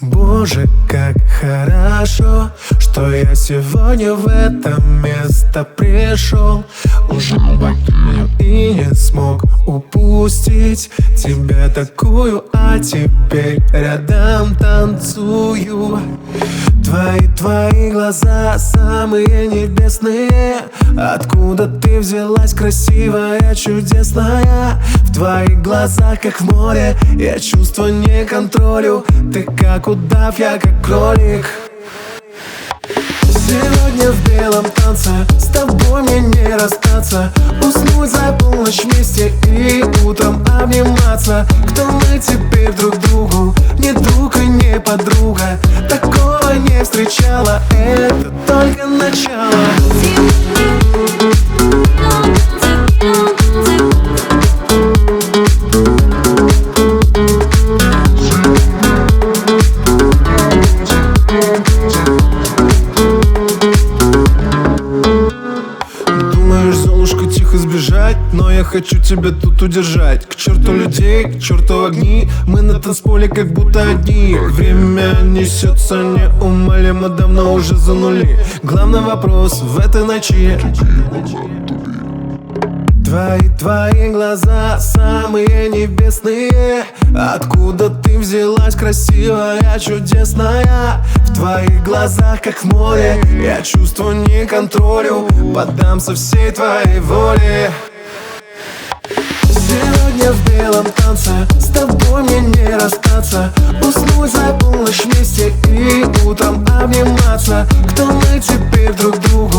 Боже, как хорошо, что я сегодня в это место пришел. Уже покинул и не смог упустить тебя такую, а теперь рядом танцую. Твои глаза самые небесные. Откуда ты взялась, красивая, чудесная? В твоих глазах, как в море, я чувства не контролю. Ты как удав, я как кролик. Сегодня в белом танце с тобой мне не расстаться. Уснуть за полночь вместе и утром обниматься. Кто мы теперь друг другу? Не друг и не подруга. Такого не встречала, это только начало. Думаешь, Золушка, тихо сбежать, но я хочу тебя тут удержать. К черту людей, к черту огни, мы на танцполе как будто одни. Время несется неумолимо, давно уже за нули. Главный вопрос в этой ночи. Твои глаза самые небесные. Откуда ты взялась, красивая, чудесная? В твоих глазах, как в море, я чувства не контролю. Поддамся всей твоей воле. Сегодня в белом танце с тобой мне не расстаться. Уснуть за полночь вместе и утром обниматься. Кто мы теперь друг другу?